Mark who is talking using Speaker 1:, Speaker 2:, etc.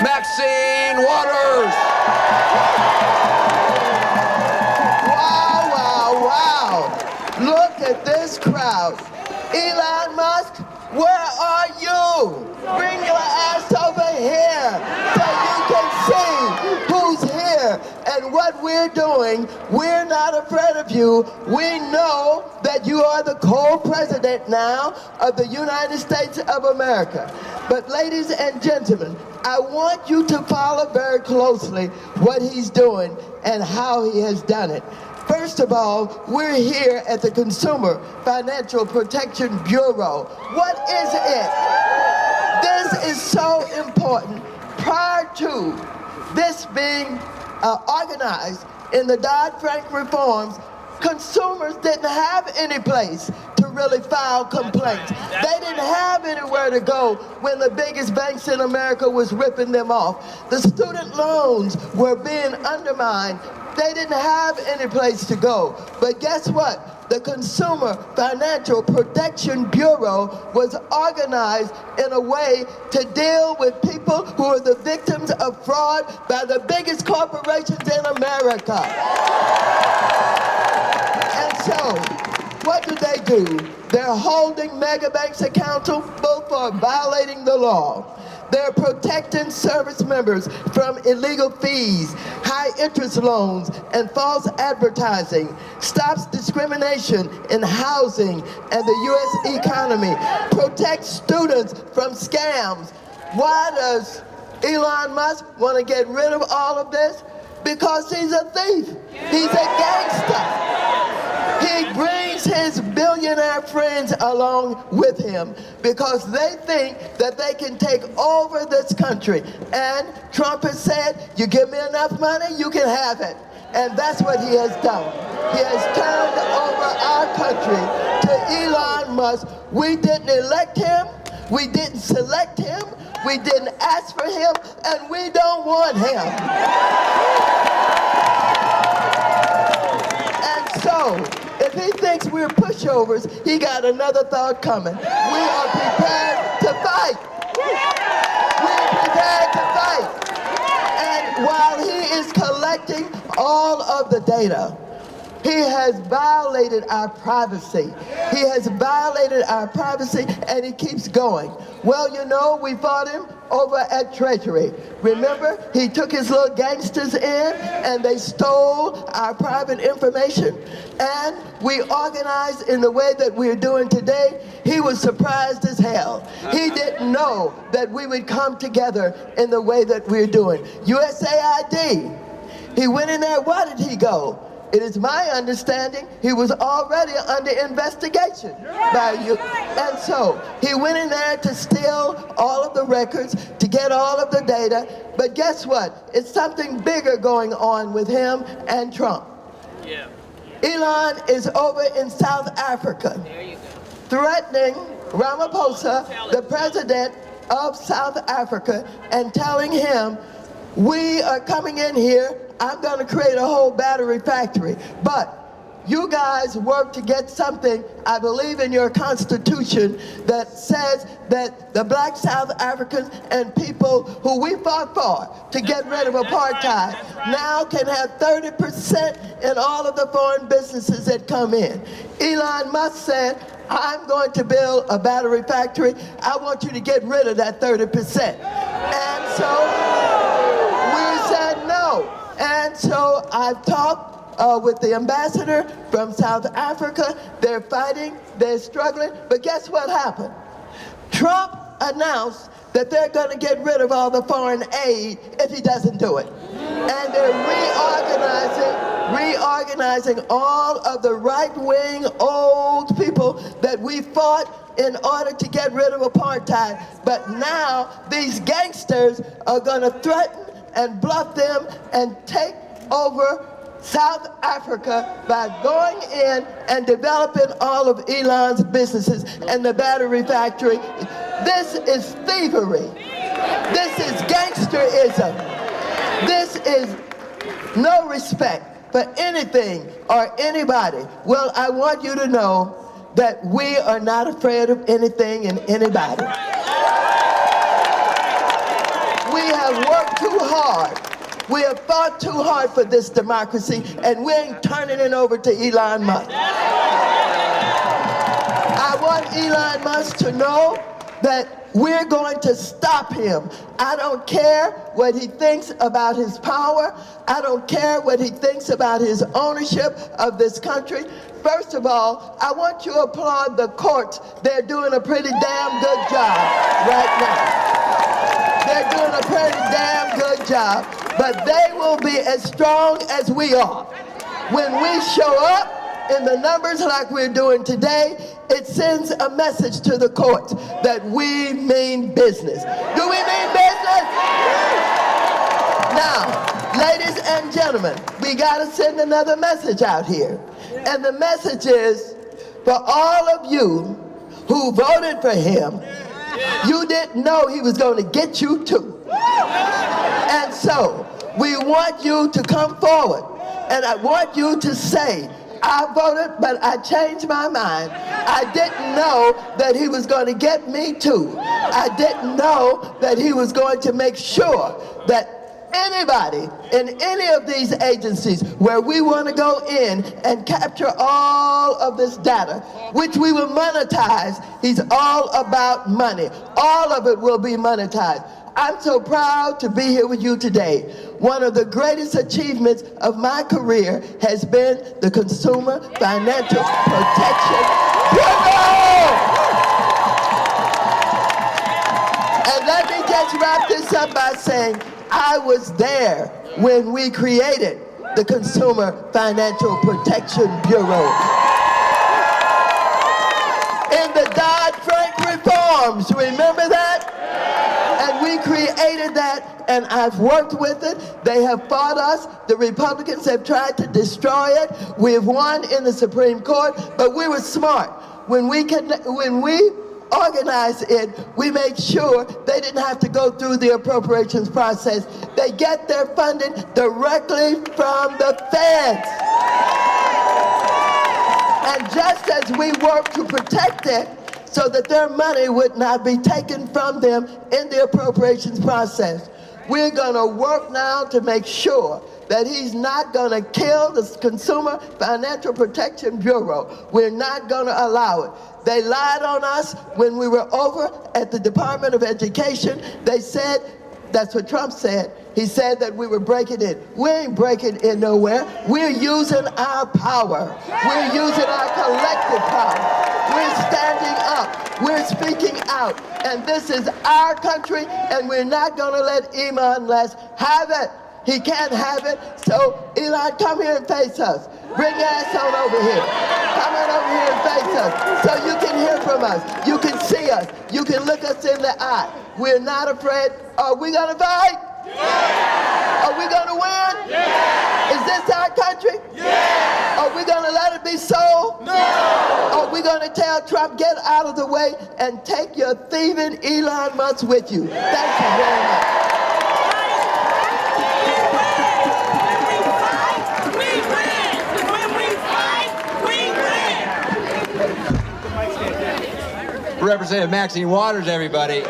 Speaker 1: Maxine Waters.
Speaker 2: Wow, wow, wow. Look at this crowd. Elon Musk, where are you? Bring your ass over here so you can see who's here and what we're doing. We're not afraid of you. We know that you are the co-president now of the United States of America. But ladies and gentlemen, I want you to follow very closely what he's doing and how he has done it. First of all, we're here at the Consumer Financial Protection Bureau. What is it? This is so important. Prior to this being organized in the Dodd-Frank reforms, consumers didn't have any place to really file complaints. They didn't have anywhere to go when the biggest banks in America was ripping them off. The student loans were being undermined. They didn't have any place to go. But guess what? The Consumer Financial Protection Bureau was organized in a way to deal with people who are the victims of fraud by the biggest corporations in America. And so, what do? They're holding mega banks accountable for violating the law. They're protecting service members from illegal fees, high interest loans, and false advertising. Stops discrimination in housing and the U.S. economy. Protects students from scams. Why does Elon Musk want to get rid of all of this? Because he's a thief. He's a gangster. He brings his billionaire friends along with him because they think that they can take over this country. And Trump has said, you give me enough money, you can have it. And that's what he has done. He has turned over our country to Elon Musk. We didn't elect him. We didn't select him. We didn't ask for him. And we don't want him. And so, if he thinks we're pushovers, he got another thought coming. We are prepared to fight. We're prepared to fight. And while he is collecting all of the data, he has violated our privacy. He has violated our privacy, and he keeps going. Well, you know, we fought him over at Treasury. Remember, he took his little gangsters in, and they stole our private information, and we organized in the way that we're doing today. He was surprised as hell. He didn't know that we would come together in the way that we're doing. USAID, he went in there, why did he go? It is my understanding he was already under investigation by you. And so he went in there to steal all of the records, to get all of the data. But guess what? It's something bigger going on with him and Trump. Yeah. Elon is over in South Africa, threatening Ramaphosa, the president of South Africa, and telling him, we are coming in here, I'm going to create a whole battery factory. But you guys work to get something, I believe in your constitution, that says that the black South Africans and people who we fought for to get rid of apartheid now can have 30% in all of the foreign businesses that come in. Elon Musk said, I'm going to build a battery factory. I want you to get rid of that 30%. And so we said no. And so I've talked with the ambassador from South Africa. They're fighting, they're struggling, but guess what happened? Trump announced that they're going to get rid of all the foreign aid if he doesn't do it. And they're reorganizing all of the right-wing old people that we fought in order to get rid of apartheid. But now these gangsters are going to threaten and bluff them and take over South Africa by going in and developing all of Elon's businesses and the battery factory. This is thievery. This is gangsterism. This is no respect for anything or anybody. Well, I want you to know that we are not afraid of anything and anybody. We have worked too hard. We have fought too hard for this democracy, and we ain't turning it over to Elon Musk. I want Elon Musk to know that we're going to stop him. I don't care what he thinks about his power. I don't care what he thinks about his ownership of this country. First of all, I want you to applaud the courts. They're doing a pretty damn good job right now. They're doing a pretty damn good job, but they will be as strong as we are. When we show up in the numbers like we're doing today, it sends a message to the courts that we mean business. Do we mean business? Now, ladies and gentlemen, we gotta send another message out here. And the message is, for all of you who voted for him, you didn't know he was going to get you too. And so, we want you to come forward, and I want you to say, I voted, but I changed my mind. I didn't know that he was going to get me too. I didn't know that he was going to make sure that anybody in any of these agencies where we want to go in and capture all of this data, which we will monetize. He's all about money. All of it will be monetized. I'm so proud to be here with you today. One of the greatest achievements of my career has been the Consumer Financial Protection Bureau. And let me just wrap this up by saying, I was there when we created the Consumer Financial Protection Bureau. In the Dodd-Frank reforms, remember that? And we created that, and I've worked with it. They have fought us. The Republicans have tried to destroy it. We've won in the Supreme Court, but we were smart. When we organized it, we made sure they didn't have to go through the appropriations process. They get their funding directly from the feds. And just as we work to protect it, so that their money would not be taken from them in the appropriations process, we're going to work now to make sure that he's not going to kill the Consumer Financial Protection Bureau. We're not going to allow it. They lied on us when we were over at the Department of Education. They said, that's what Trump said. He said that we were breaking in. We ain't breaking in nowhere. We're using our power. We're using our collective power. We're standing up. We're speaking out. And this is our country, and we're not going to let Elon Musk have it. He can't have it. So, Elon, come here and face us. Bring your ass on over here. Come on over here and face us so you can hear from us. You can see us. You can look us in the eye. We're not afraid. Are we going to fight? Yeah. Are we going to win? Yeah. Is this our country? Yeah. Are we going to let it be sold? No. Are we going to tell Trump, get out of the way and take your thieving Elon Musk with you? Thank you very much.
Speaker 1: Representative Maxine Waters, everybody.